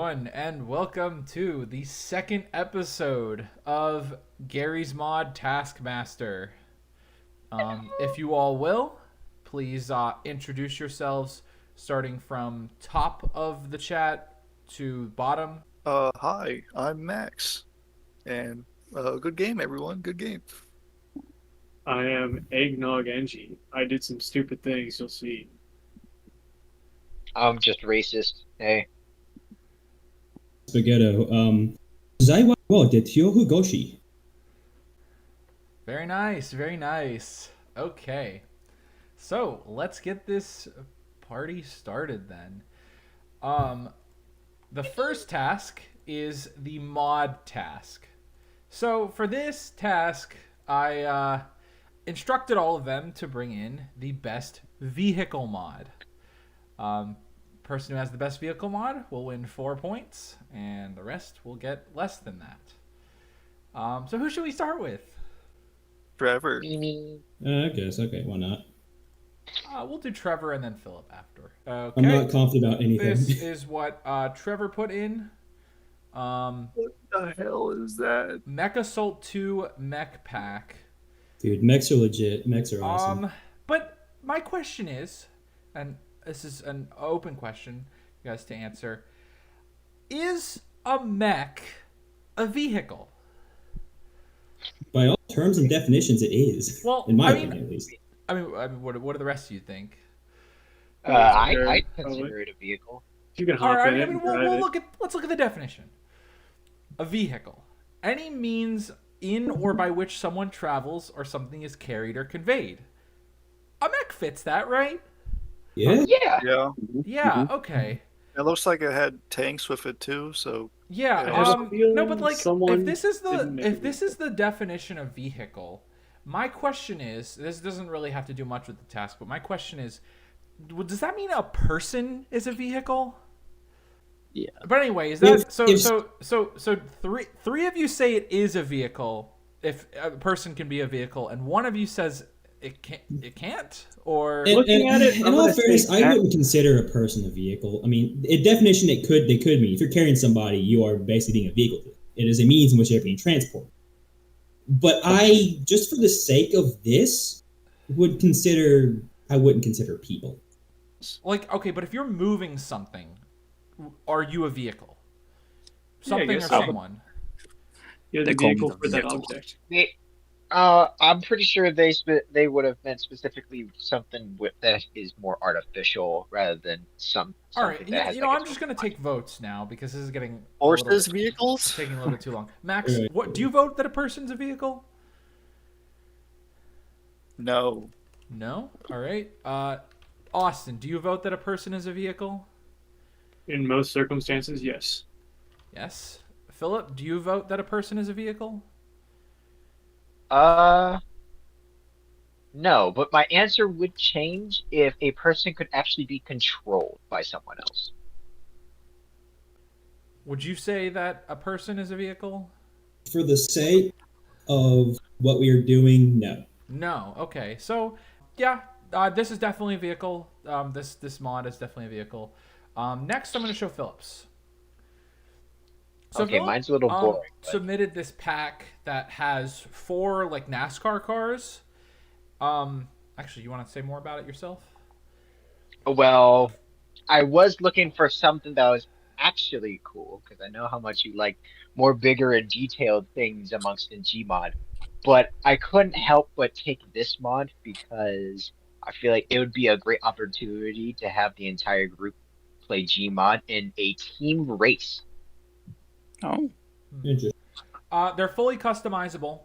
everyone, and welcome to the second episode of Garry's Mod Taskmaster. If you all will, please introduce yourselves, starting from top of the chat to bottom. Hi, I'm Max, and good game, everyone. Good game. I am Eggnog Engie. I did some stupid things, you'll see. I'm just racist. Hey. Spaghetto. Zaiwa wa detyohu goshi. Very nice, very nice. Okay, so let's get this party started then. The first task is the mod task. So for this task, I instructed all of them to bring in the best vehicle mod. Person who has the best vehicle mod will win 4 points, and the rest will get less than that. So who should we start with? Trevor. I guess. Okay, why not? We'll do Trevor and then Philip after. Okay. I'm not confident about anything. This is what Trevor put in. What the hell is that? Mech Assault 2 Mech Pack. Dude, mechs are legit. Mechs are awesome. But my question is, and this is an open question, you guys to answer. Is a mech a vehicle? By all terms and definitions, it is. Well, in my opinion, at least. I mean, what do the rest of you think? I consider it a vehicle. You can All hop right, in I it mean, and drive it. let's look at the definition. A vehicle, any means in or by which someone travels or something is carried or conveyed. A mech fits that, right? Yeah. Yeah. Yeah, Yeah. Okay. it looks like it had tanks with it too. So Yeah. I have a feeling No, but like, someone if this is didn't make the definition of vehicle, my question is, this doesn't really have to do much with the task, but my question is, does that mean a person is a vehicle? Yeah. But anyway, is that If- so three of you say it is a vehicle if a person can be a vehicle, and one of you says it can't, or Looking at it, in I'm all gonna fairness, say I wouldn't consider a person a vehicle. I mean, in definition, they could mean. If you're carrying somebody, you are basically being a vehicle. It is a means in which they're being transported. But I, just for the sake of this, I wouldn't consider people. like, okay, but if you're moving something, are you a vehicle? Yeah, I Something or guess so. someone. You're the They call vehicle them for that vehicles. object. I'm pretty sure they would have meant specifically something that is more artificial rather than All right, something that has. I'm just gonna take votes now because this is getting horses, vehicles. taking a little bit too long. Max, Right. what do you vote that a person's a vehicle? No, No. All right. Austin, do you vote that a person is a vehicle? In most circumstances, yes. Yes. Philip, do you vote that a person is a vehicle? No, but my answer would change if a person could actually be controlled by someone else. Would you say that a person is a vehicle? For the sake of what we are doing, no. No. Okay. So, yeah, this is definitely a vehicle. This mod is definitely a vehicle. Next, I'm going to show Philip's. So Okay, Philip, mine's a little boring. But... submitted this pack that has 4 like NASCAR cars. Actually, you want to say more about it yourself? Well, I was looking for something that was actually cool because I know how much you like more bigger and detailed things amongst in Gmod, but I couldn't help but take this mod because I feel like it would be a great opportunity to have the entire group play Gmod in a team race. Oh, Interesting. They're fully customizable.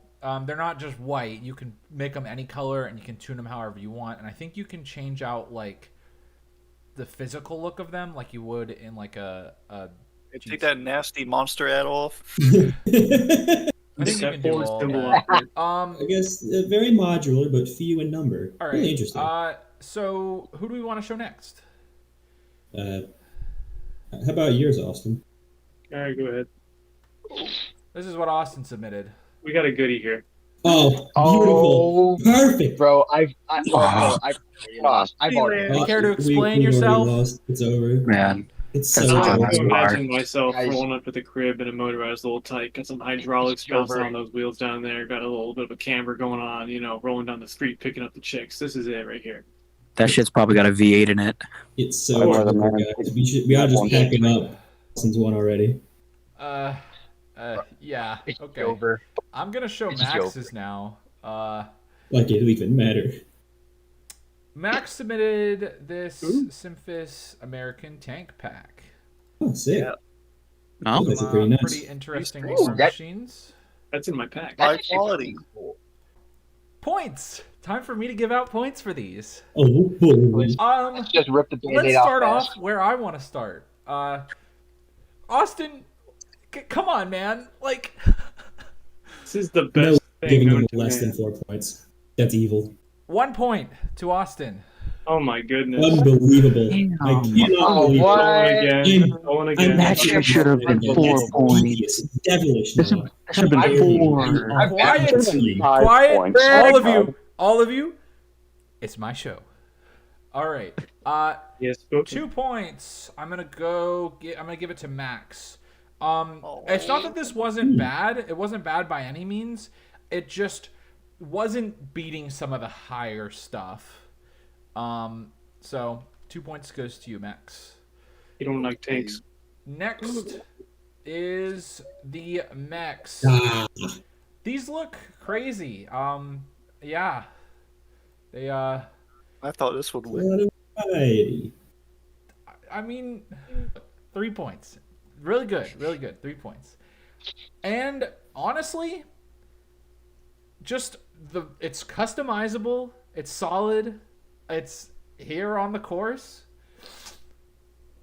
They're not just white. You can make them any color and you can tune them however you want. And I think you can change out like the physical look of them, like you would in like a. take that nasty monster ad off. I think you Except can do for all symbol that. off it. I guess very modular, but few in number. All right. Really interesting. So who do we want to show next? How about yours, Austin? All right, go ahead. This is what Austin submitted. We got a goodie here. Oh, beautiful. Perfect. Bro, I've already lost. I've already You care to We- explain we've already yourself? lost. It's over. man. It's That's so I like That's to good. hard. imagine myself Guys. rolling up to the crib in a motorized little tight, got some hydraulics belts Trevor. on those wheels down there, got a little bit of a camber going on, rolling down the street picking up the chicks. This is it right here. That shit's probably got a V8 in it. It's so Or the clever, man- guys. We ought to just pack him up. Since one already. Yeah. It's Okay. over. I'm gonna show It's Max's now. Like it'll even matter. Max submitted this Ooh. Simfis American Tank Pack. Oh, sick. Yeah. Oh, That's a pretty nice. Pretty interesting Ooh, war that- machines. That's in my pack. High That's actually quality. pretty cool. Points. Time for me to give out points for these. Oh, boy. Let's just rip the Let's band-aid off. start off fast. where I want to start. Austin, come on, man. Like, This is the No, best thing giving known him to less than man. 4 points. That's evil. 1 point to Austin. Oh my goodness. Unbelievable. Damn. I cannot Oh, believe what? Going again. I'm- Going I'm again. That shit should have been That's 4 points. devious, devilish. This Noah. should have been How dare you. 4. I'm Quiet. absolutely- Quiet, points. all of you. It's my show. All right. Yes, spoken. 2 points. I'm gonna give it to Max. It's not that this wasn't bad. It wasn't bad by any means. It just wasn't beating some of the higher stuff. So 2 points goes to you, Max. You don't like tanks. Next is the mechs. Ah, These look crazy. Yeah. They I thought this would win. what a variety. I mean, 3 points. Really good, really good. 3 points. And honestly, it's customizable. It's solid. It's here on the course.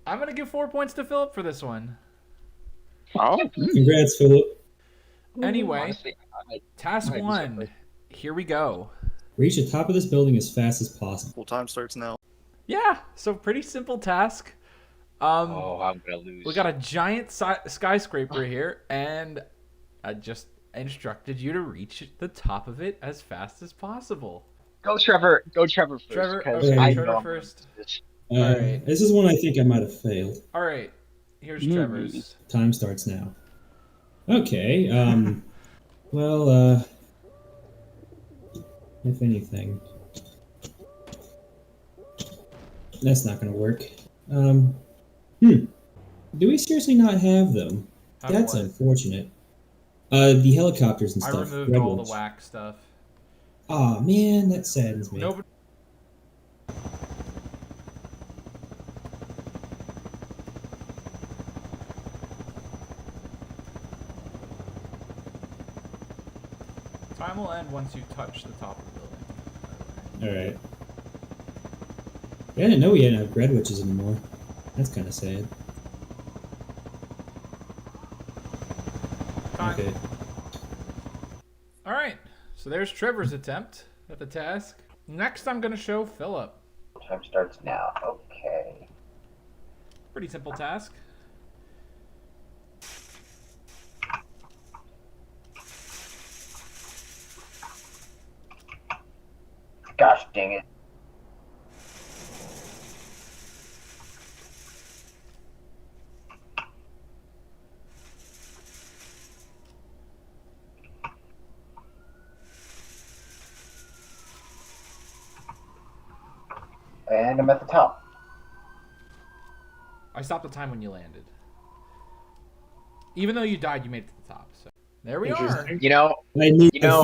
I'm gonna give 4 points to Philip for this one. Oh, Congrats, Philip. Anyway, Honestly, task might be 1. surprised. Here we go. Reach the top of this building as fast as possible. Full time starts now. Yeah, so pretty simple task. Oh, I'm gonna lose. We got a giant skyscraper here, and I just instructed you to reach the top of it as fast as possible. Go, Trevor. Go, Trevor first. Trevor, 'cause okay, I Trevor know I'm first. gonna lose. Alright. This is one I think I might have failed. All right, here's Hmm. Trevor's. Time starts now. Okay. Well, if anything, that's not going to work. Do we seriously not have them? Have That's what? unfortunate. The helicopters and I stuff. removed Red all ones. the whack stuff. Aw, man, that saddens me. Nobody. Time will end once you touch the top of the building. Alright. Yeah, I didn't know we didn't have bread witches anymore. That's kind of sad. Time. Okay. All right, so there's Trevor's attempt at the task. Next, I'm going to show Philip. Time starts now. Okay. Pretty simple task. Gosh dang it. And I'm at the top. I stopped the time when you landed. Even though you died, you made it to the top. So there we are. Interesting. You know, I knew You know- I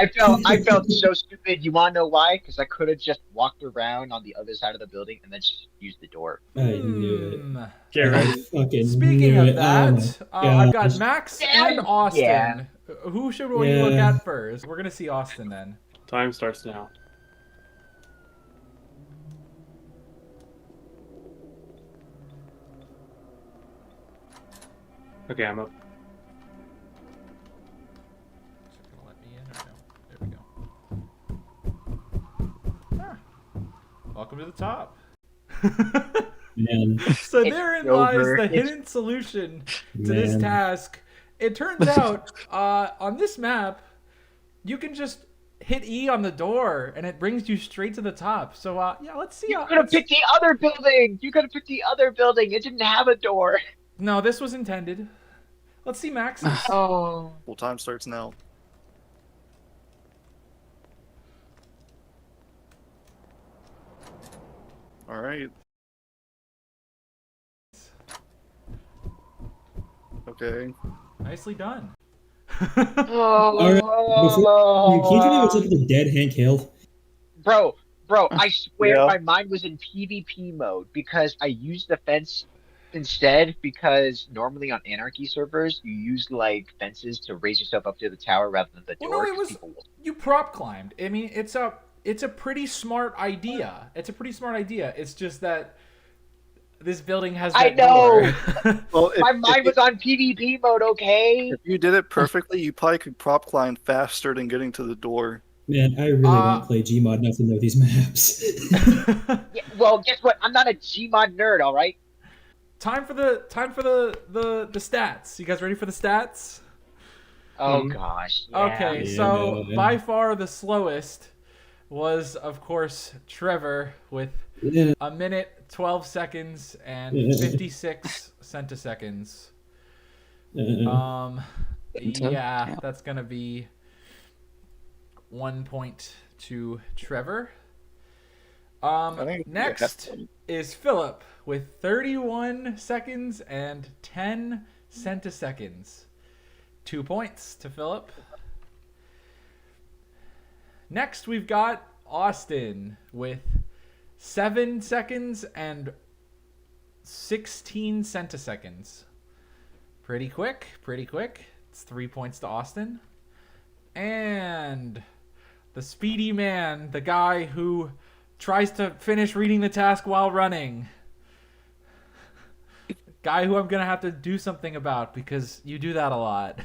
failed. I felt so stupid. You wanna know why? Because I could have just walked around on the other side of the building and then just used the door. I knew it. Hmm. Garry. I fucking Speaking knew of it. that, Oh I've got gosh. Max Yeah. and Austin. Yeah. Who should we look Yeah. at first? We're gonna see Austin then. Time starts now. Okay, I'm up. Is it gonna let me in or no? There we go. Ah. Welcome to the top. Man, So It's therein over. lies the It's- hidden solution to this man. task. It turns out on this map, you can just hit E on the door, and it brings you straight to the top. So yeah, let's see. You could have picked the other building. You could have picked the other building. It didn't have a door. No, this was intended. Let's see Max's. Oh. Well, time starts now. All right. Okay. Nicely done. Oh. All right. Can you tell me what's up with the dead Hank Hill? Bro, I swear Yeah. my mind was in PvP mode because I used the fence instead because normally on Anarchy servers you use like fences to raise yourself up to the tower rather than the Well, door. no, it 'cause was people will- you prop climbed. I mean, it's a pretty smart idea. It's a pretty smart idea. It's just that this building has I that know! door. Well, My mind was on PvP mode, okay? if you did it perfectly, you probably could prop climb faster than getting to the door. Man, I really don't play Gmod enough to know these maps. Yeah, well, guess what? I'm not a Gmod nerd, all right? Time for the stats. You guys ready for the stats? Oh gosh. Yeah. Okay, Yeah, so no, by far the slowest was, of course, Trevor with Yeah. a minute, 12 seconds, and Yeah. 56 centiseconds. Into? Yeah, that's gonna be 1 point to Trevor. I think Next is Philip with 31 seconds and 10 centiseconds. 2 points to Philip. Next, we've got Austin with 7 seconds and 16 centiseconds. Pretty quick, pretty quick. It's 3 points to Austin. And the speedy man, the guy who tries to finish reading the task while running. Guy who I'm going to have to do something about because you do that a lot.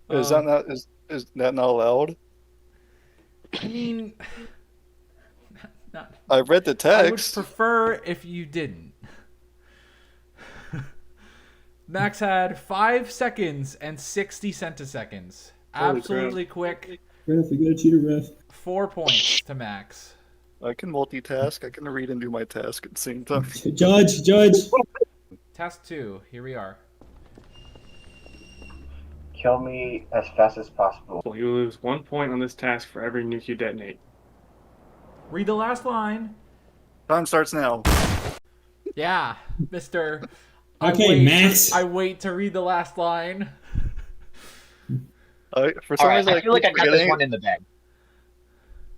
Is that not allowed? I mean, not, I read the I would text. prefer if you didn't. Max had 5 seconds and 60 centiseconds. Holy Absolutely quick. Ref, we got a cheater, ref. 4 points to Max. I can multitask. I can read and do my task at the same time. Judge. Task 2. Here we are. Kill me as fast as possible. You lose 1 point on this task for every nuke you detonate. Read the last line. Time starts now. Yeah, Mr. Okay, Max. I wait to read the last line. For some Alright, reason, I feel like I keep got this forgetting one in the bag.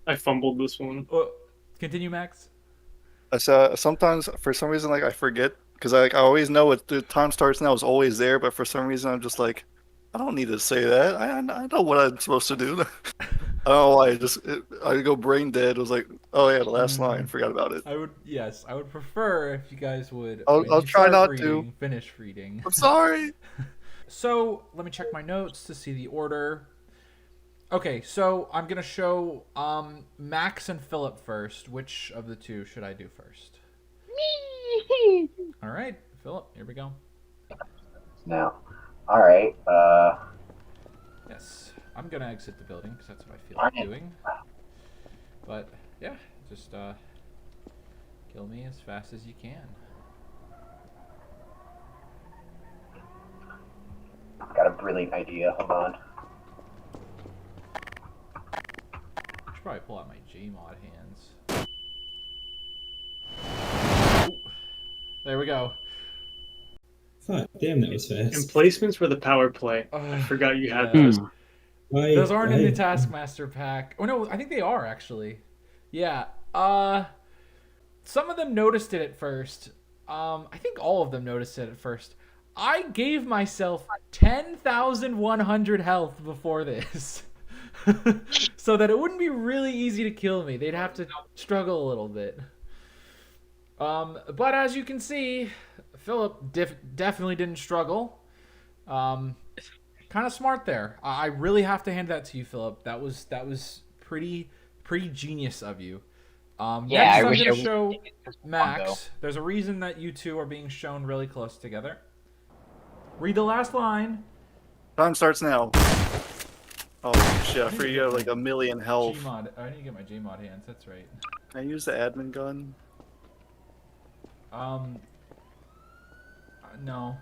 I fumbled this one. Continue, Max. Sometimes, for some reason, like I forget because I always know what the time starts now is always there, but for some reason I'm just like, I don't need to say that. I know what I'm supposed to do. I don't know why. I go brain dead. It was like, oh yeah, the last line. Forgot about it. I would prefer if you guys would. I'll when you try start not reading, to. finish reading. I'm sorry. So let me check my notes to see the order. Okay, so I'm gonna show Max and Philip first. Which of the two should I do first? Me. All right, Philip. Here we go. Now, alright, Yes, I'm gonna exit the building because that's what I feel Darn like it. doing. But yeah, just kill me as fast as you can. I've got a brilliant idea. Hold on. I should probably pull out my Gmod hands. Ooh. There we go. God damn, that was fast. Emplacements for the power play. I forgot you had Yeah. those. Those aren't in the Taskmaster pack. Oh no, I think they are actually. Yeah. Some of them noticed it at first. I think all of them noticed it at first. I gave myself 10,100 health before this. So that it wouldn't be really easy to kill me. They'd have to struggle a little bit. But as you can see, Philip definitely didn't struggle. Kind of smart there. I really have to hand that to you, Philip. That was pretty genius of you. Yeah, Next, I I'm wish I gonna was show thinking this one, Max. though. There's a reason that you two are being shown really close together. Read the last line. Time starts now. Oh shit! I forget you have like a million health. Gmod. I need to get my Gmod hands. That's right. Can I use the admin gun? No.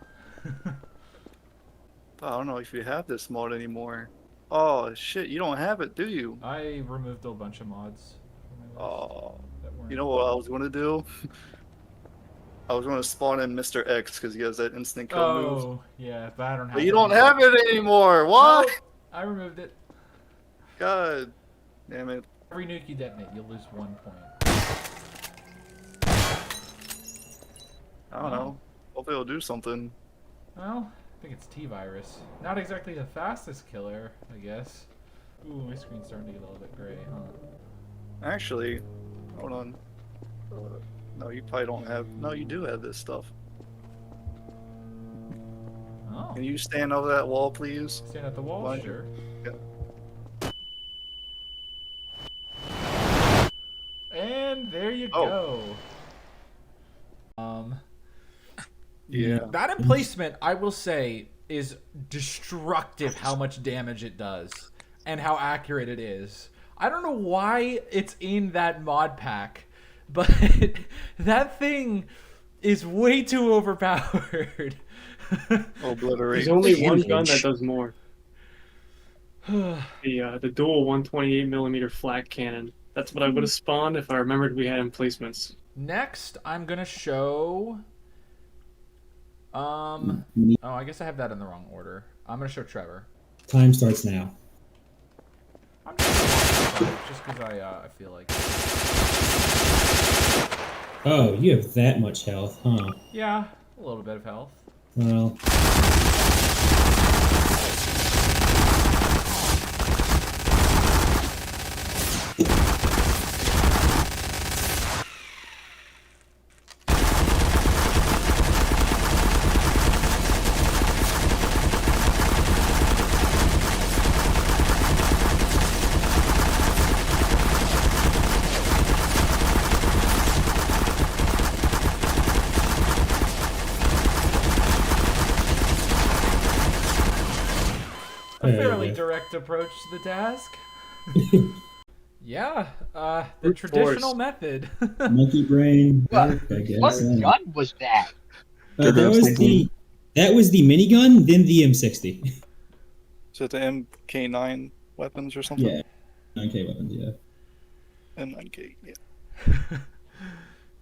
I don't know if you have this mod anymore. Oh shit! You don't have it, do you? I removed a bunch of mods from my list Oh. that weren't. You know what I was gonna do? I was gonna spawn in Mr. X because he has that instant kill move. Oh, yeah, but I don't have But it you don't anymore. have it anymore. Why? Nope, I removed it. God damn it! Every nuke you detonate, you'll lose 1 point. I don't know. Hopefully it'll do something. Well, I think it's T-Virus. Not exactly the fastest killer, I guess. Ooh, my screen's starting to get a little bit gray, huh? Actually, hold on. No, you probably don't have. No, you do have this stuff. Oh. Can you stand over that wall, please? Stand at the wall? Why? Sure. Yeah. And there you Oh. go. Yeah. That emplacement, I will say, is destructive how much damage it does and how accurate it is. I don't know why it's in that mod pack, but that thing is way too overpowered. Obliterate. There's only one Damage. gun that does more. The dual 128mm flat cannon. That's what I would have spawned if I remembered we had emplacements. Next, I'm gonna show. Oh, I guess I have that in the wrong order. I'm gonna show Trevor. Time starts now. I'm just because I feel like. Oh, you have that much health, huh? Yeah, a little bit of health. Well, A There you fairly go. direct approach to the task. Yeah, the Brute traditional force. method. monkey brain. What? I guess. What gun was that? That was the minigun, then the M60. Is it the MK9 weapons or something? Yeah, 9K weapons. Yeah. M9K. Yeah.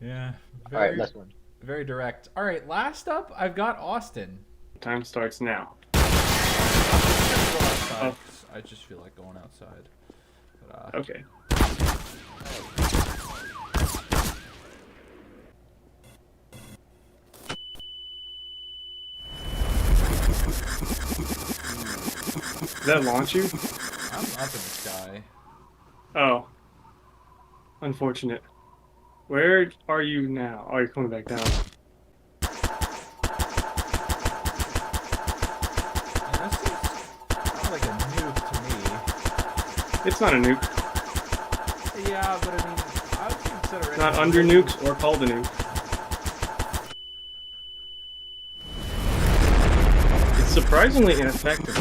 Yeah. All right, last one. Very direct. All right, last up, I've got Austin. Time starts now. Oh. I just feel like going outside. But, Okay. Did that launch you? I'm up in the sky. Oh. Unfortunate. Where are you now? Oh, you're coming back down. And this is kind of like a nuke to me. It's not a nuke. Yeah, but I mean, I would consider it. Not under nukes or called a nuke. It's surprisingly ineffective.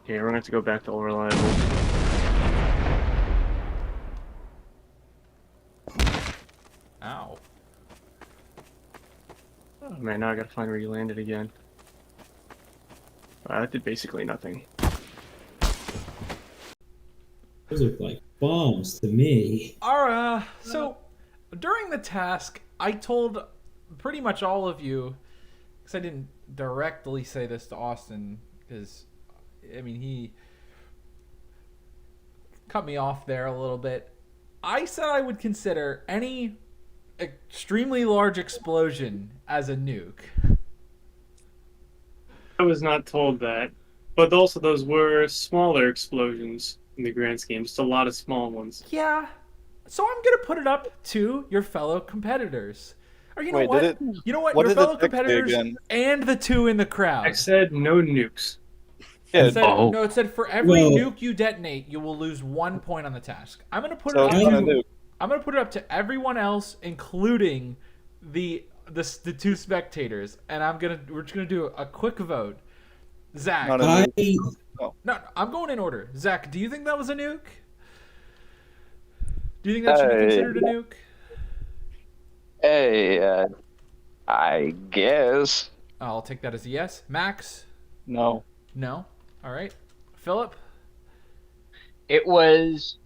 Okay, we're gonna have to go back to all reliable. Ow. Oh man, now I gotta find where you landed again. That did basically nothing. Those look like bombs to me. Alright, so during the task, I told pretty much all of you, because I didn't directly say this to Austin, because, I mean, he cut me off there a little bit. I said I would consider any extremely large explosion as a nuke. I was not told that, but also those were smaller explosions in the grand scheme, just a lot of small ones. Yeah, so I'm gonna put it up to your fellow competitors. Or you know Wait, what? did it? You know what? What Your did the fellow text say competitors again? and the two in the crowd. I said no nukes. Yeah. It said, Oh. No, it said for every Well- nuke you detonate, you will lose 1 point on the task. I'm gonna put So it it's up. not a To, nuke. I'm gonna put it up to everyone else, including the two spectators, and we're just gonna do a quick vote. Zach. Not a I nuke. No, I'm going in order. Zach, do you think that was a nuke? Do you think that should be considered a nuke? Hey, I guess. I'll take that as a yes. Max? No. No. All right. Philip? It was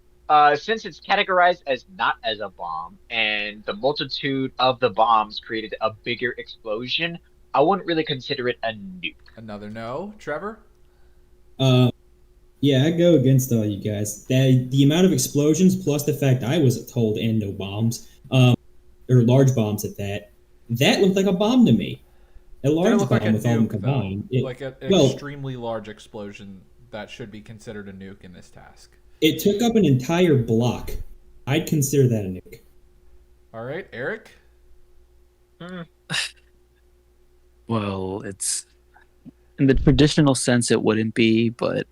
since it's categorized as not as a bomb, and the multitude of the bombs created a bigger explosion, I wouldn't really consider it a nuke. Another no. Trevor? Yeah, I go against all you guys. The amount of explosions plus the fact I was told and no bombs, or large bombs at that, that looked like a bomb to me. A Did it large look bomb like a with all them nuke, combined. though? Like an extremely large explosion that should be considered a nuke in this task. It took up an entire block. I'd consider that a nuke. All right. Eric? Well, it's in the traditional sense it wouldn't be, but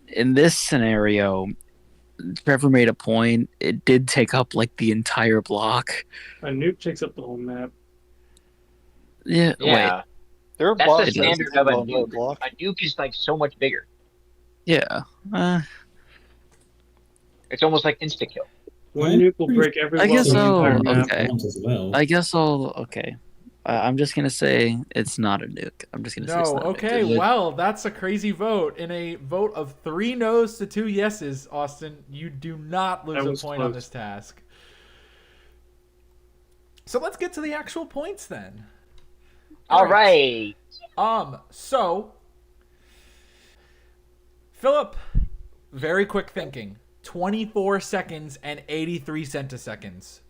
in this scenario, Trevor made a point. It did take up like the entire block. A nuke takes up the whole map. Yeah. Wait. Yeah, There are that's blocks the that standard of a on the nuke. block. A nuke is like so much bigger. Yeah. It's almost like insta kill. One nuke will break every I wall guess in the so. entire map. Okay. Bombs as well. I guess I'll. Okay. I'm just gonna say it's not a nuke. I'm just gonna say it's No. not a nuke. Okay. It- Well, that's a crazy vote. In a vote of 3 no's to 2 yeses, Austin, you do not lose That a was point on close. this task. So let's get to the actual points then. All right. So Philip, very quick thinking. 24 seconds and 83 centiseconds.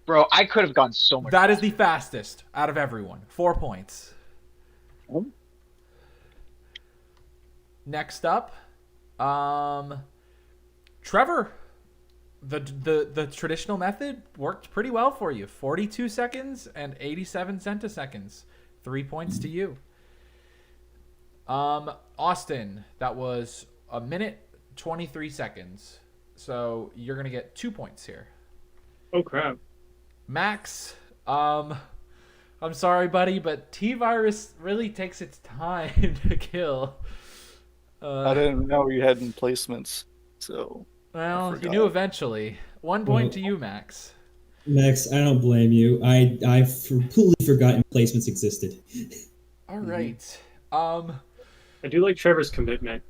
Bro, I could have gone so much. That is the fastest out of everyone. 4 points. Next up, Trevor. The traditional method worked pretty well for you. 42 seconds and 87 centiseconds. 3 points to you. Austin, that was a minute 23 seconds. So you're gonna get 2 points here. Oh crap. Max, I'm sorry, buddy, but T-Virus really takes its time to kill. I didn't know you had emplacements, so. Well, you forgot. knew eventually. 1 point to you, Max. Max, I don't blame you. I completely forgotten placements existed. All right. I do like Trevor's commitment.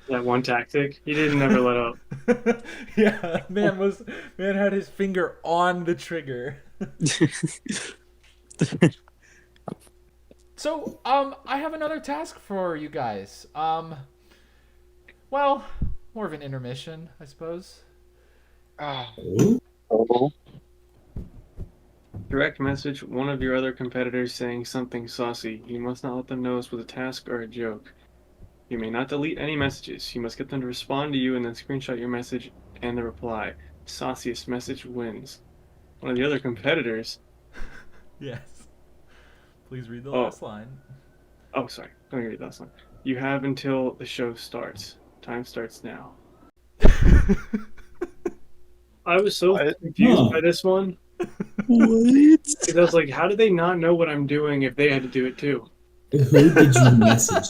That one tactic. He didn't never let up. Yeah, man had his finger on the trigger. So, I have another task for you guys. Well, more of an intermission, I suppose. Oh? Direct message one of your other competitors saying something saucy. You must not let them know it's with a task or a joke. You may not delete any messages. You must get them to respond to you and then screenshot your message and the reply. Sauciest message wins. One of the other competitors. Yes. Please read the Oh. last line. Oh, sorry. Let me read that one. You have until the show starts. Time starts now. I was so confused by this one. What? Because I was like, how did they not know what I'm doing if they had to do it too? Who did you message?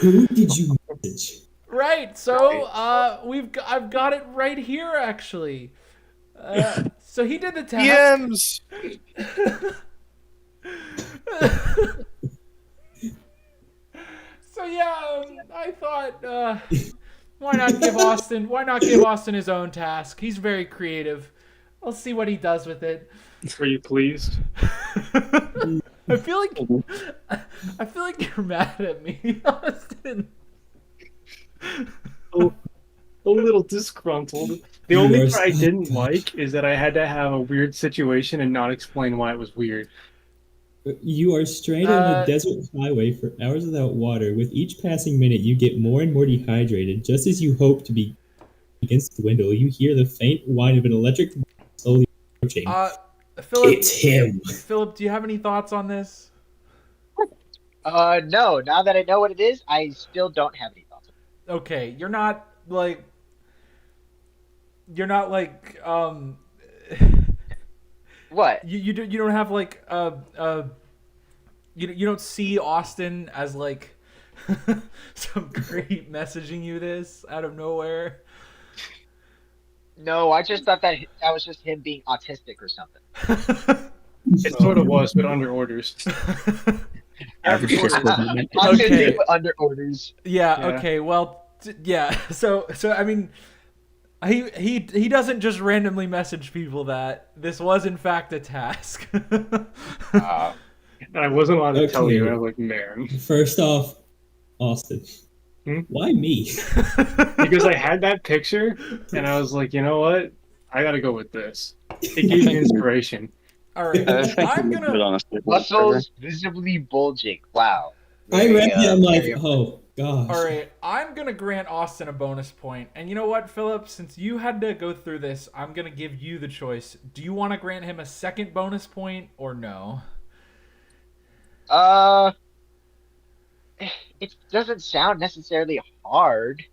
Who did you message? Right. So, I've got it right here actually. So he did the task. DMs! So yeah, I thought, why not give Austin his own task? He's very creative. Let's see what he does with it. Were you pleased? I feel like you're mad at me, Austin. A little disgruntled. The only part I didn't like is that I had to have a weird situation and not explain why it was weird. You are stranded on a desert highway for hours without water. With each passing minute, you get more and more dehydrated. Just as you hope to be against the window, you hear the faint whine of an electric slowly approaching. Philip, It's him. Philip, do you have any thoughts on this? No. Now that I know what it is, I still don't have any thoughts. Okay, you're not like What? you don't have like you don't see Austin as like Some creep messaging you this out of nowhere. No, I just thought that was just him being autistic or something. It sort of was, but under orders. Average disagreement. Autistic Okay. but under orders. Yeah. Yeah. Okay. Well. Yeah. So I mean, he doesn't just randomly message people that. This was in fact a task. And I wasn't allowed to tell Okay. you. I was like, man. First off, Austin, why me? Because I had that picture, and I was like, you know what? I gotta go with this. It gave me inspiration. All right. I think I'm you look gonna. good on a skateboard, Trevor. Muscles visibly bulging. Wow. I read that. I'm like, very- oh gosh. All right, I'm gonna grant Austin a bonus point, and you know what, Philip? Since you had to go through this, I'm gonna give you the choice. Do you want to grant him a second bonus point or no? It doesn't sound necessarily hard.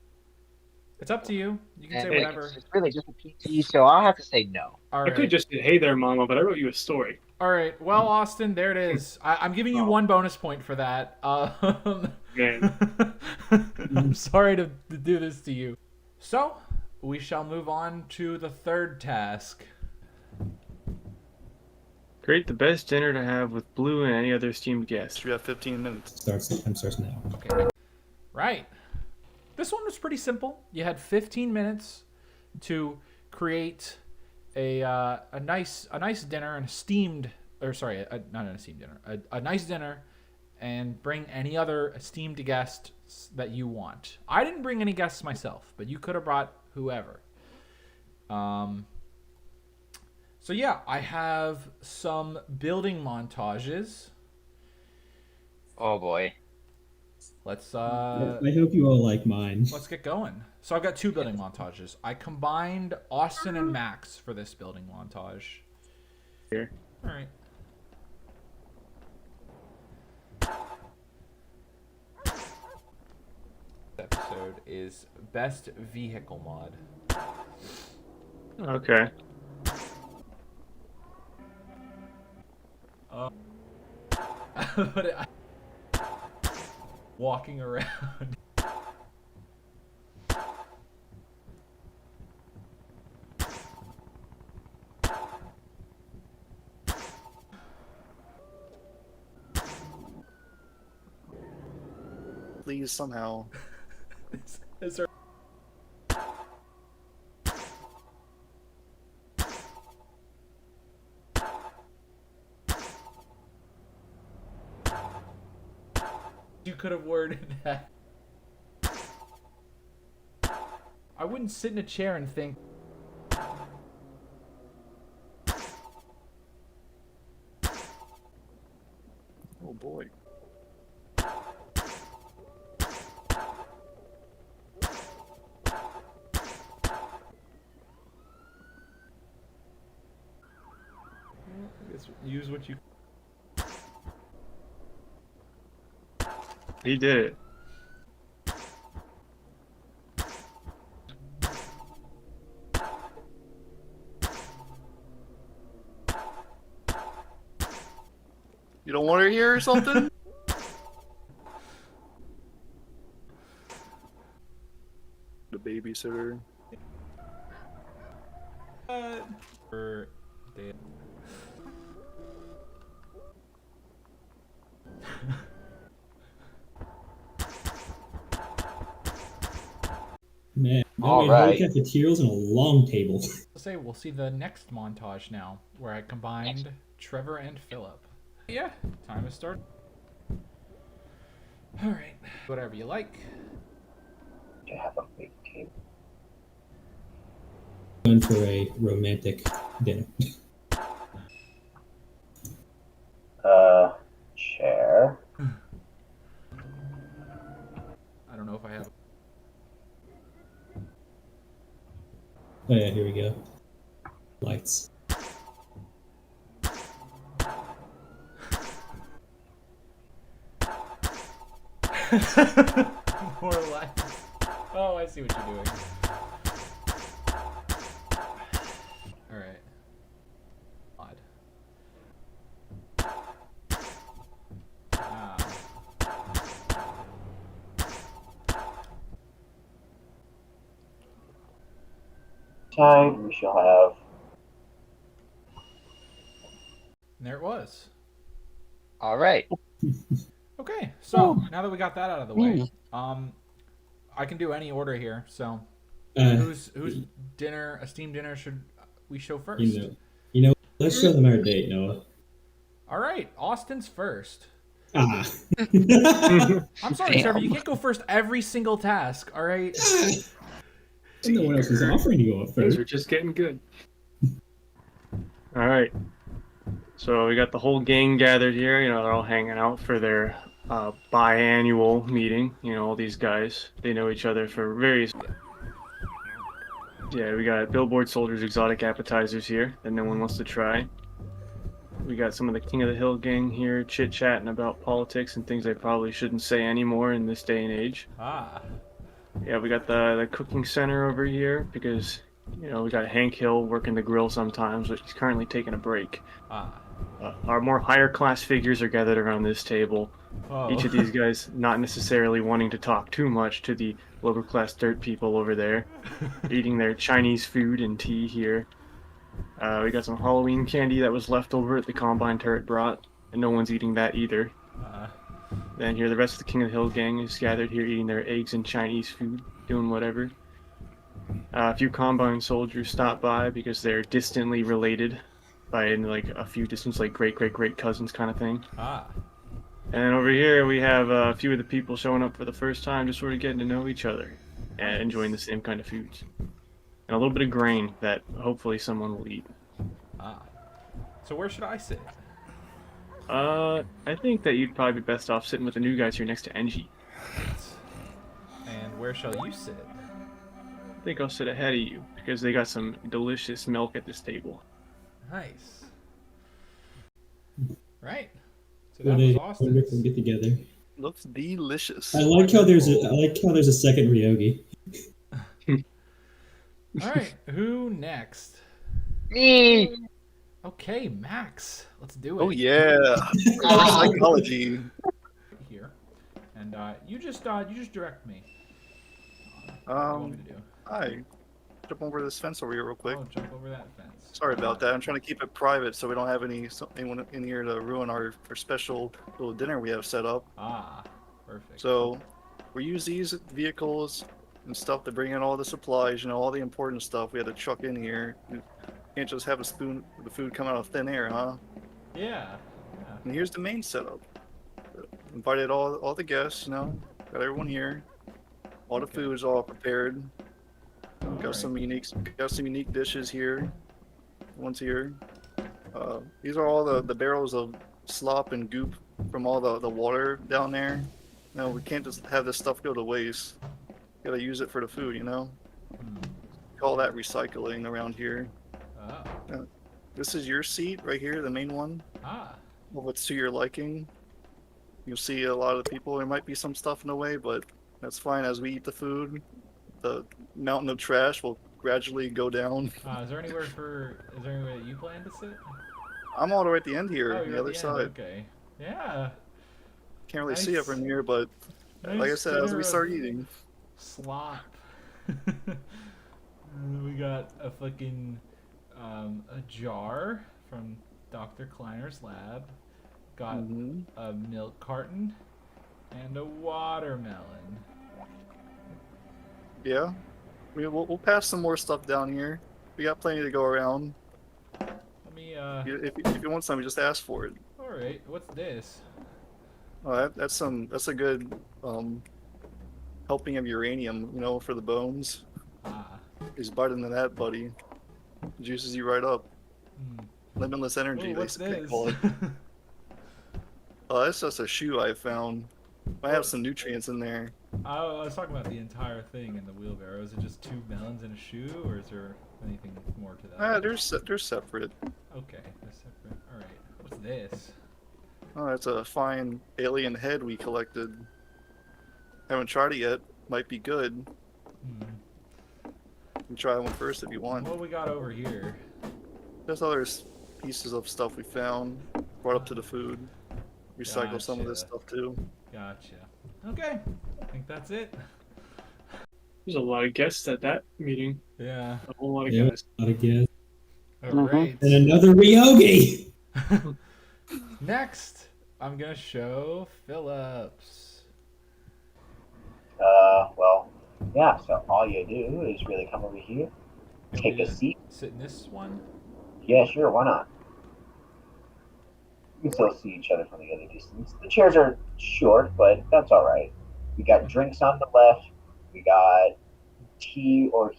It's up to you. You can And say it's whatever. really just a PT, so I'll have to say no. All I could right. just say, hey there, mama, but I wrote you a story. All right. Well, Austin, there it is. I'm giving you one bonus point for that. Man. I'm sorry to do this to you. So, we shall move on to the third task. Create the best dinner to have with Blue and any other esteemed guest. We have 15 minutes. Time starts now. Okay. Right. This one was pretty simple. You had 15 minutes to create a nice dinner, an esteemed, or sorry, not an esteemed dinner, a nice dinner, and bring any other esteemed guests that you want. I didn't bring any guests myself, but you could have brought whoever. So yeah, I have some building montages. Oh boy. Let's I hope you all like mine. Let's get going. So I've got two building montages. I combined Austin and Max for this building montage. Here. All right. This episode is best vehicle mod. Okay. But walking around. Please, somehow. Is there... You could have worded that. I wouldn't sit in a chair and think. Oh boy. I guess use what you. He did it. You don't want her here or something? The babysitter. For day. Man, no All way, right. holy cafeterials and a long table. Let's say we'll see the next montage now, where I combined Trevor and Philip. Yeah, time to start. All right, whatever you like. To have a big table. Going for a romantic dinner. Chair. I don't know if I have. Oh yeah, here we go. Lights. More or less. Oh, I see what you're doing. All right. Odd. Ah. Time we shall have. And there it was. All right. Okay, so now that we got that out of the way, I can do any order here. So, whose dinner, esteemed dinner, should we show first? You know. Let's show them our date, Noah. All right, Austin's first. Ah. I'm sorry, Trevor. You can't go first every single task. All right. No one else is offering to go up Things first. are just getting good. All right. So we got the whole gang gathered here. You know, they're all hanging out for their biannual meeting. You know, all these guys, they know each other for various. Yeah, we got Billboard Soldiers exotic appetizers here that no one wants to try. We got some of the King of the Hill gang here chit-chatting about politics and things they probably shouldn't say anymore in this day and age. Yeah, we got the cooking center over here because, you know, we got Hank Hill working the grill sometimes, but he's currently taking a break. Our more higher class figures are gathered around this table. Each of these guys not necessarily wanting to talk too much to the lower class dirt people over there, eating their Chinese food and tea here. We got some Halloween candy that was left over at the Combine turret brought, and no one's eating that either. Then here the rest of the King of the Hill gang is gathered here eating their eggs and Chinese food, doing whatever. A few Combine soldiers stop by because they're distantly related by like a few distance, like great cousins kind of thing. And over here we have a few of the people showing up for the first time, just sort of getting to know each other and enjoying the same kind of foods. And a little bit of grain that hopefully someone will eat. So where should I sit? I think that you'd probably be best off sitting with the new guys here next to Engie. And where shall you sit? I think I'll sit ahead of you because they got some delicious milk at this table. Nice. Right. So that was Austin. Wonderful get together. Looks delicious. I like how there's a second Ryogi. All right, who next? Me. Okay, Max. Let's do it. Oh yeah, psychology. Here, and you just direct me. What do you want me to do? Hi. Jump over this fence over here real quick. Oh, jump over that fence. Sorry about that. I'm trying to keep it private so we don't have anyone in here to ruin our special little dinner we have set up. Perfect. So we use these vehicles and stuff to bring in all the supplies, you know, all the important stuff we had to truck in here. You can't just have the food come out of thin air, huh? Yeah. And here's the main setup. Invited all the guests, you know, got everyone here. All the food's all prepared. Got some unique dishes here. One's here. These are all the barrels of slop and goop from all the water down there. No, we can't just have this stuff go to waste. Gotta use it for the food, you know? Call that recycling around here. This is your seat right here, the main one. Well, what's to your liking? You'll see a lot of people. There might be some stuff in the way, but that's fine. As we eat the food, the mountain of trash will gradually go down. Is there anywhere that you plan to sit? I'm all the way at the end here, Oh, on the other side. Okay. Yeah. Can't really see it from here, but like I said, as we start eating. Slop. We got a fucking a jar from Dr. Kleiner's lab. Got a milk carton and a watermelon. Yeah, we'll pass some more stuff down here. We got plenty to go around. Let me If you want some, just ask for it. All right, what's this? Oh, that's a good helping of uranium, you know, for the bones. He's biting into that, buddy. Juices you right up. Limitless energy, what's they this? call it. Oh, that's just a shoe I found. Might have some nutrients in there. I was talking about the entire thing in the wheelbarrow. Is it just 2 melons and a shoe, or is there anything more to that? They're separate. Okay, they're separate. All right. What's this? Oh, that's a fine alien head we collected. Haven't tried it yet. Might be good. You can try one first if you want. What we got over here? There's other pieces of stuff we found. Brought up to the food. Recycle some of this Gotcha. stuff too. Gotcha. Okay. I think that's it. There's a lot of guests at that meeting. Yeah. A whole lot of Yeah, guests. I guess. All right. And another Ryogi. Next, I'm gonna show Phillips. Well, yeah, so all you do is really come over here, You want take me a to seat. sit in this one. Yeah, sure, why not? You can still see each other from the other distance. The chairs are short, but that's all right. We got drinks on the left. We got tea or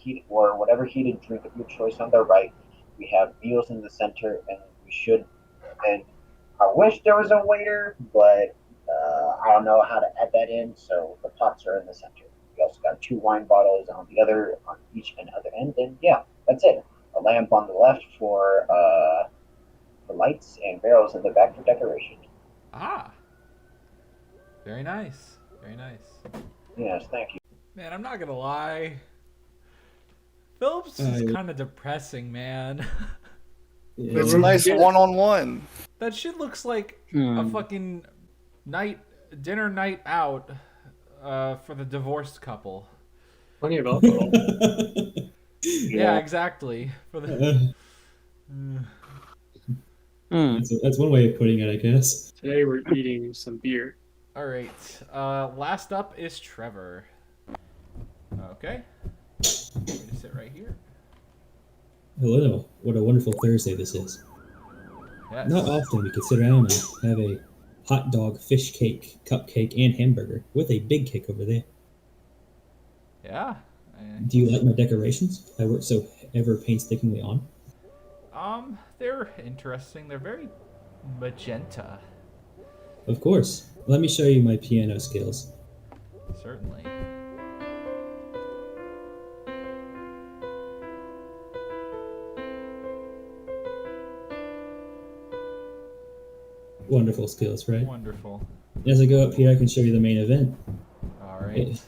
whatever heated drink of your choice on the right. We have meals in the center, and we should. And I wish there was a waiter, but I don't know how to add that in. So the pots are in the center. We also got 2 wine bottles on each and other end, and yeah, that's it. A lamp on the left for lights, and barrels in the back for decoration. Ah. Very nice. Very nice. Yes, thank you. Man, I'm not gonna lie. Phillips is kind of depressing, man. Yeah. It's nice one-on-one. That shit looks like a fucking dinner night out for the divorced couple. Plenty of alcohol. Yeah, exactly. For the That's one way of putting it, I guess. Today we're eating some beer. All right. Last up is Trevor. Okay. I'm gonna sit right here. Hello, what a wonderful Thursday this is. Yes. Not often we could sit around and have a hot dog, fish cake, cupcake, and hamburger with a big cake over there. Yeah. Do you like my decorations? I worked so ever painstakingly on. They're interesting. They're very magenta. Of course. Let me show you my piano skills. Certainly. Wonderful skills, right? Wonderful. As I go up here, I can show you the main event. All right.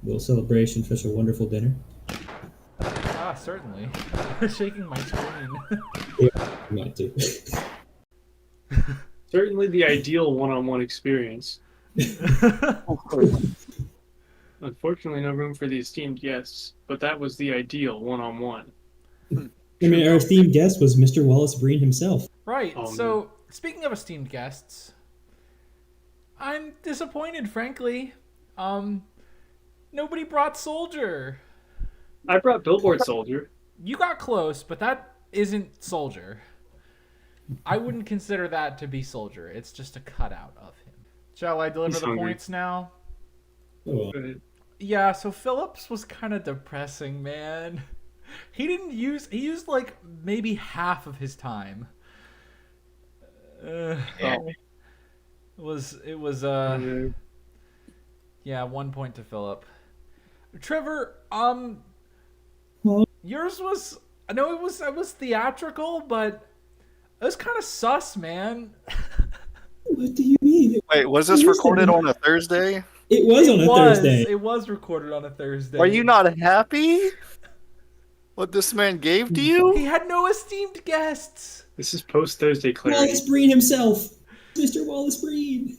Little celebration for such a wonderful dinner. Ah, certainly. Shaking my screen. You might do. Certainly the ideal one-on-one experience. Unfortunately, no room for the esteemed guests, but that was the ideal one-on-one. I mean, our esteemed guest was Mr. Wallace Breen himself. Right. So, speaking of esteemed guests, I'm disappointed, frankly. Nobody brought Soldier. I brought Billboard Soldier. You got close, but that isn't Soldier. I wouldn't consider that to be Soldier. It's just a cutout of him. Shall I deliver the points now? Oh, Yeah, so Phillips was kind of depressing, man. He used like maybe half of his time. It was yeah, 1 point to Phillip. Trevor, yours was, I know it was theatrical, but it was kind of sus, man. what do you mean? Wait, was this recorded on a Thursday? It was on a Thursday. It was recorded on a Thursday. Are you not happy? What this man gave to you? He had no esteemed guests. This is post-Thursday clarity. Wallace Breen himself. Mr. Wallace Breen.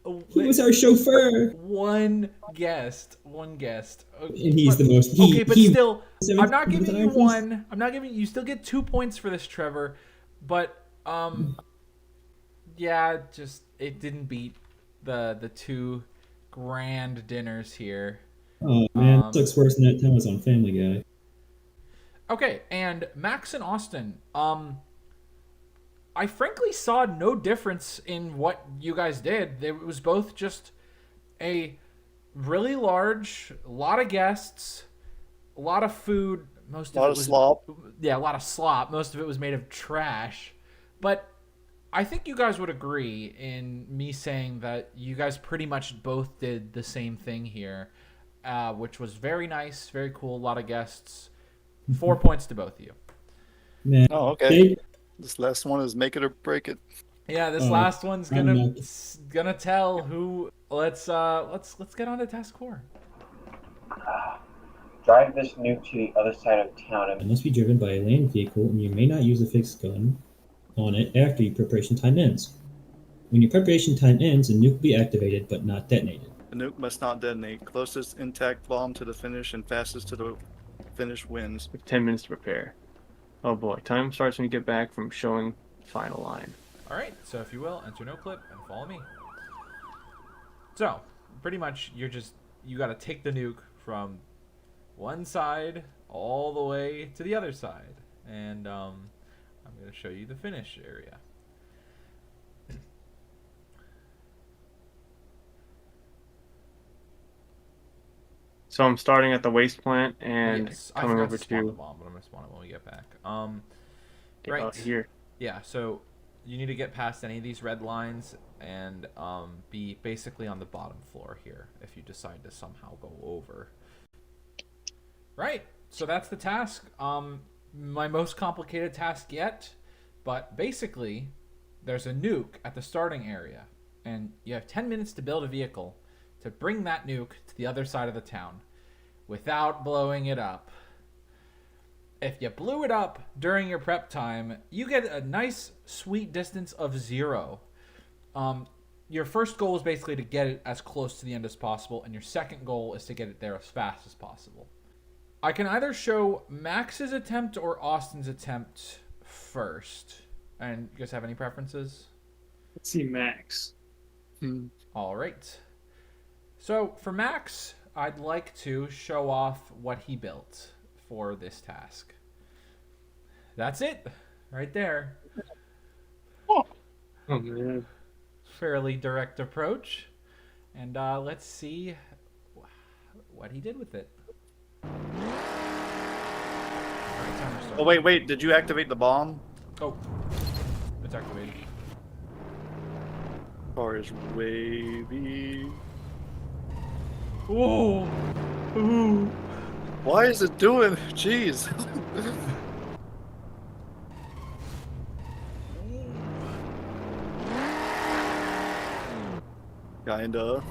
He was our chauffeur. One guest. And he's the most... still, I'm not giving you one. I'm not giving you... still get 2 points for this, Trevor. But, yeah, just... it didn't beat the two grand dinners here. Oh, man. It looks worse than that time I was on Family Guy. Okay, and Max and Austin, I frankly saw no difference in what you guys did. It was both just a really large, lot of guests, a lot of food. Most of it was slop. Yeah, a lot of slop. Most of it was made of trash. But I think you guys would agree in me saying that you guys pretty much both did the same thing here, which was very nice, very cool, a lot of guests. 4 points to both of you. Man. Oh, okay. This last one is make it or break it. Yeah, this last one's gonna tell who. Let's get on to task 4. Drive this nuke to the other side of town It and must be driven by a land vehicle, and you may not use a fixed gun on it after your preparation time ends. When your preparation time ends, a nuke will be activated but not detonated. The nuke must not detonate. Closest intact bomb to the finish and fastest to the finish wins. We have 10 minutes to prepare. Oh boy, time starts when you get back from showing final line. All right, so if you will, enter no clip and follow me. So, pretty much, you got to take the nuke from one side all the way to the other side, and I'm going to show you the finish area. So I'm starting at the waste plant and Yes, coming over spawn the to bomb, but I'm going to spawn it when we get back. right here. Yeah, so you need to get past any of these red lines and be basically on the bottom floor here if you decide to somehow go over. Right, so that's the task. My most complicated task yet, but basically there's a nuke at the starting area, and you have 10 minutes to build a vehicle to bring that nuke to the other side of the town without blowing it up. If you blew it up during your prep time, you get a nice, sweet distance of 0. Your first goal is basically to get it as close to the end as possible, and your second goal is to get it there as fast as possible. I can either show Max's attempt or Austin's attempt first. And you guys have any preferences? Let's see Max. All right. So for Max, I'd like to show off what he built for this task. That's it, right there. Oh man. Fairly direct approach. And let's see what he did with it. Oh, wait. Did you activate the bomb? Oh, it's activated. Car is wavy. Ooh. Ooh. Why is it doing? Jeez. Kinda.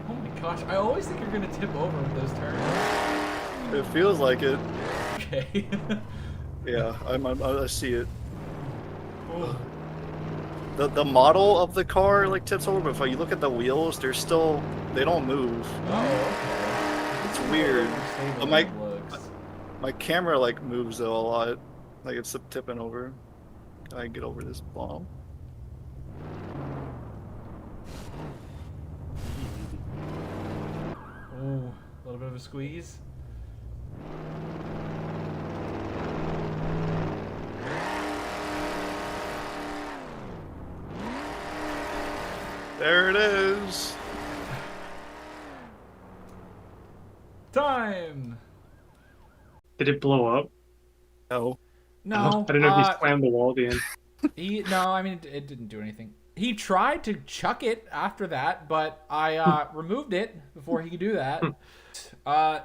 Oh my gosh, I always think you're gonna tip over with those turns. It feels like it. Okay. Yeah, I see it. Oh. The model of the car like tips over, but if you look at the wheels, they don't move. Oh, okay. It's weird. Stable But than it looks. my camera like moves though a lot. Like it's tipping over. Can I get over this bomb? Ooh, a little bit of a squeeze. There it is. Time. Did it blow up? No. No. I don't know if he slammed the wall at the end. I mean, it didn't do anything. He tried to chuck it after that, but I removed it before he could do that.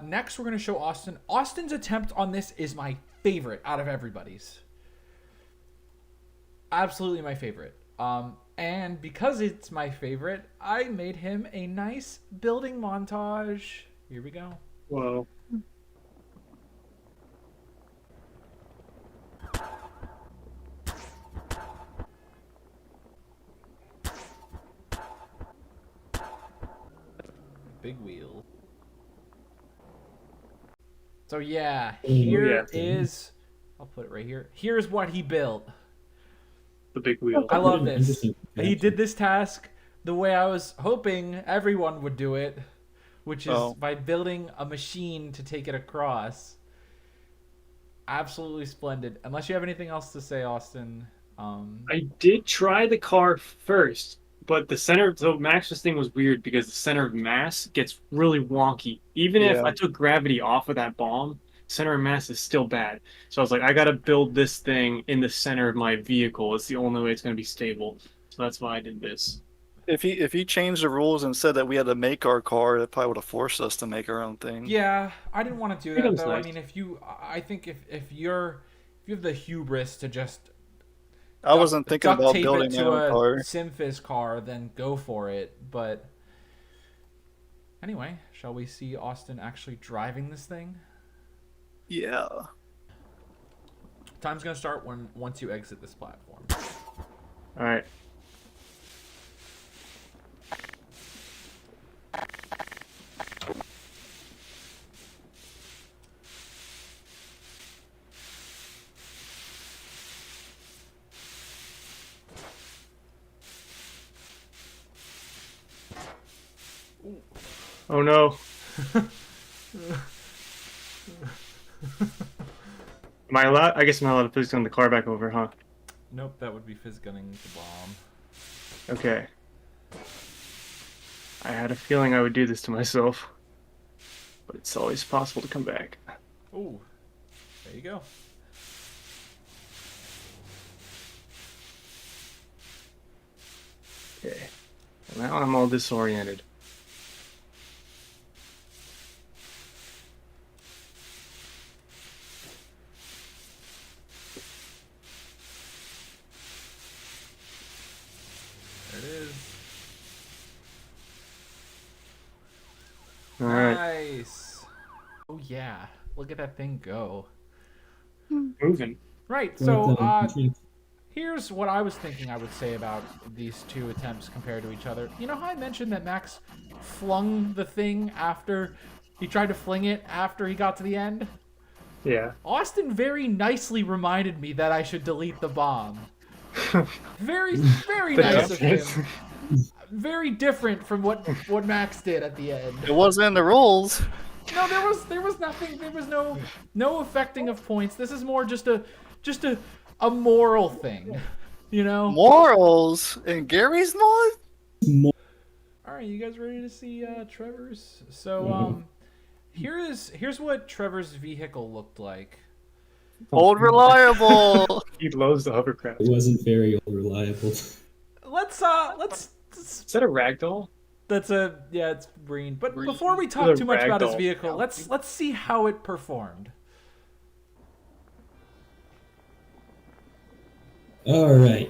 Next, we're going to show Austin. Austin's attempt on this is my favorite out of everybody's. Absolutely my favorite. And because it's my favorite, I made him a nice building montage. Here we go. Whoa. Big wheel. So yeah, I'll put it right here. Here's what he built. The big wheel. I love this. Interesting. He did this task the way I was hoping everyone would do it, which is by building a machine to take it across. Absolutely splendid. Unless you have anything else to say, Austin. I did try the car first, but the center. So Max's thing was weird because the center of mass gets really wonky. Even if I took gravity off of that bomb, center of mass is still bad. So I was like, I gotta build this thing in the center of my vehicle. It's the only way it's gonna be stable. So that's why I did this. If he changed the rules and said that we had to make our car, that probably would have forced us to make our own thing. Yeah, I didn't want to do that Freedom's though. nice. I mean, I think if you have the hubris to just I wasn't thinking duct about tape building it my to own a car. Simfis car, then go for it. But Anyway, shall we see Austin actually driving this thing? Yeah. Time's gonna start once you exit this platform. All right. Oh no. Am I allowed? I guess I'm not allowed to physically turn the car back over, huh? Nope, that would be fizz gunning the bomb. Okay. I had a feeling I would do this to myself. But it's always possible to come back. Ooh, there you go. Okay. Well, now I'm all disoriented. There it is. All right. Nice. Oh yeah, look at that thing go. Moving. Right. But, So here's what I was thinking I would say about these two attempts compared to each other. You know how I mentioned that Max flung the thing after he tried to fling it after he got to the end? Yeah. Austin very nicely reminded me that I should delete the bomb. Very nice of him. Very different from what Max did at the end. It wasn't in the rules. No, there was nothing. There was no affecting of points. This is more just a moral thing, you know. Morals in Gary's mod? All right, you guys ready to see Trevor's? So here's what Trevor's vehicle looked like. Old reliable. He loves the hovercraft. It wasn't very reliable. Let's Is that a ragdoll? it's green. But Green. before we talk It's a too much about his ragdoll. vehicle, let's see how it performed. All right.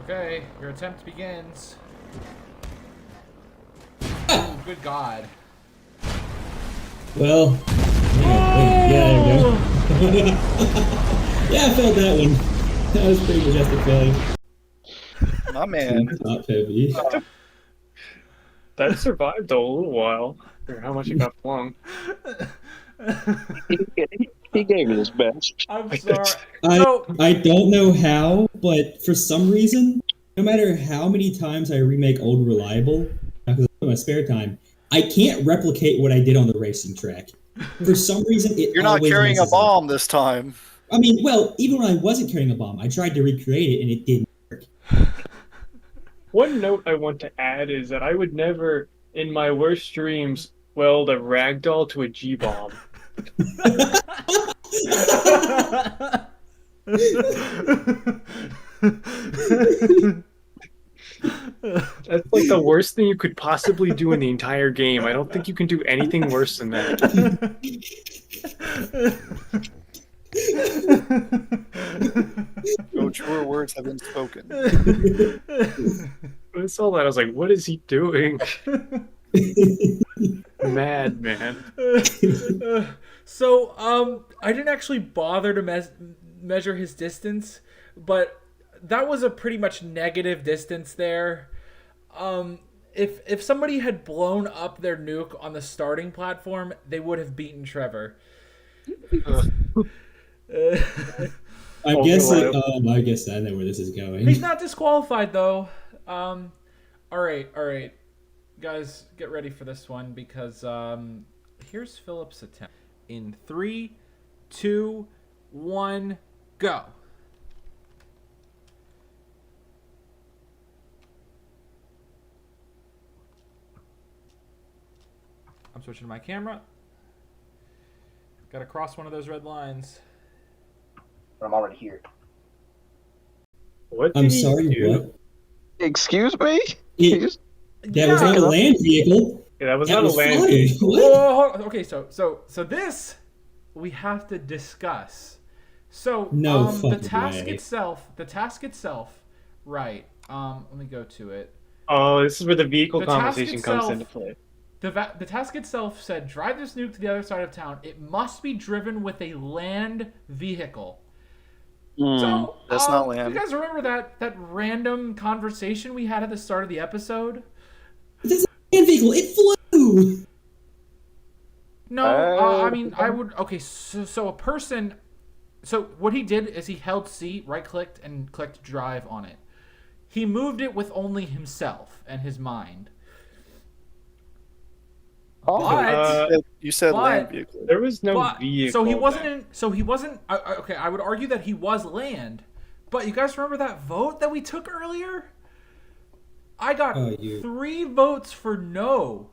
Okay, your attempt begins. Oh, good God. Well, yeah, there you go. Yeah, I felt that one. That was pretty majestic failure. My man. Top heavy. That survived though a little while. Or how much it got flung. He gave it his best. I'm sorry. I don't know how, but for some reason, no matter how many times I remake Old Reliable, because in my spare time, I can't replicate what I did on the racing track. For some reason, You're not always carrying a messes up. bomb this time. I mean, well, even when I wasn't carrying a bomb, I tried to recreate it and it didn't work. One note I want to add is that I would never, in my worst dreams, weld a ragdoll to a G-bomb. That's like the worst thing you could possibly do in the entire game. I don't think you can do anything worse than that. No truer words have been spoken. When I saw that, I was like, what is he doing? Mad man. So, I didn't actually bother to measure his distance, but that was a pretty much negative distance there. If somebody had blown up their nuke on the starting platform, they would have beaten Trevor. I guess I guess I know where this is going. He's not disqualified though. All right, guys, get ready for this one because here's Philip's attempt. In 3, 2, 1, go. I'm switching to my camera. Gotta cross one of those red lines. But I'm already here. What I'm did he sorry, do? what? Excuse me? That was not a land vehicle. Yeah, that was That not was a land. flying. What? Whoa, okay, so this we have to discuss. So No the fucking task way. itself, right? Let me go to it. Oh, this is where the vehicle The task conversation comes itself- into play. The task itself said, drive this nuke to the other side of town. It must be driven with a land vehicle. So, That's not land. You guys remember that random conversation we had at the start of the episode? This is a land vehicle. It flew. No, I mean, I would... Okay, so a person... So what he did is he held C, right-clicked, and clicked drive on it. He moved it with only himself and his mind. But... You said but- land vehicle. There was no But, vehicle. so he wasn't then. in. So he wasn't. Okay, I would argue that he was land. But you guys remember that vote that we took earlier? I got Oh, you. 3 votes for no.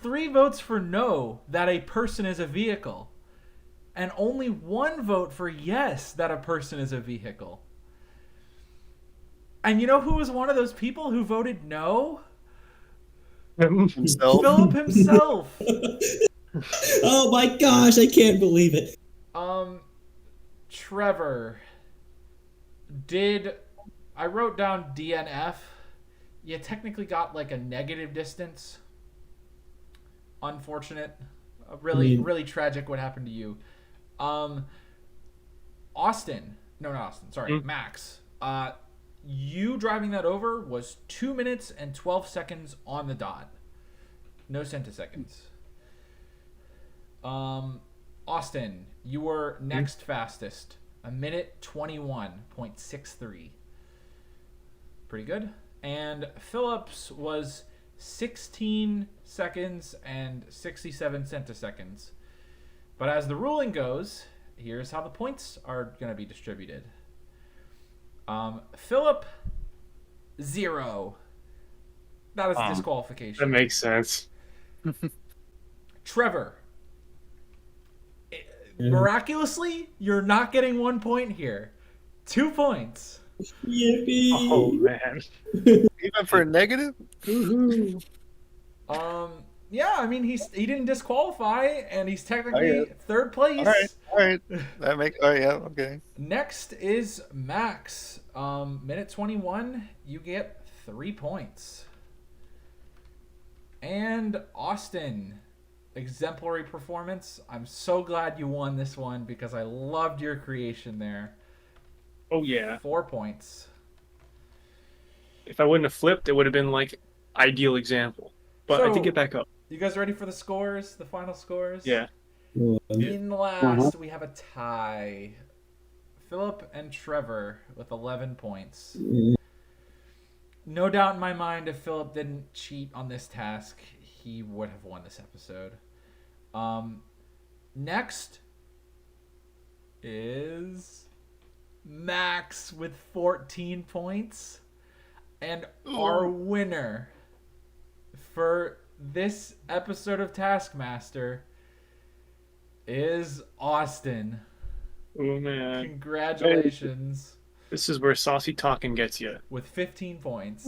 3 votes for no that a person is a vehicle, and only 1 vote for yes that a person is a vehicle. And you know who was one of those people who voted no? Himself. Philip himself. Oh my gosh, I can't believe it. Trevor, I wrote down DNF. You technically got like a negative distance. Unfortunate. Really tragic what happened to you. Austin. No, not Austin. Sorry, Max. You driving that over was 2 minutes and 12 seconds on the dot. No centiseconds. Austin, you were next fastest. 1:21.63. Pretty good. And Phillips was 16 seconds and 67 centiseconds. But as the ruling goes, here's how the points are going to be distributed. Philip, 0. That is disqualification. That makes sense. Trevor, miraculously, you're not getting 1 point here. 2 points. Yippee. Oh man. Even for a negative? Yeah, I mean he didn't disqualify, and he's technically third place. All right. All right, yeah, okay. Next is Max. 1:21, you get 3 points. And Austin, exemplary performance. I'm so glad you won this one because I loved your creation there. Oh yeah. 4 points. If I wouldn't have flipped, it would have been like ideal example. But I So- did get back up. You guys ready for the scores? The final scores? Yeah. In last, we have a tie. Philip and Trevor with 11 points. No doubt in my mind, if Philip didn't cheat on this task, he would have won this episode. Next is Max with 14 points. And our winner for this episode of Taskmaster is Austin. Oh man. Congratulations. This is where saucy talking gets you. With 15 points.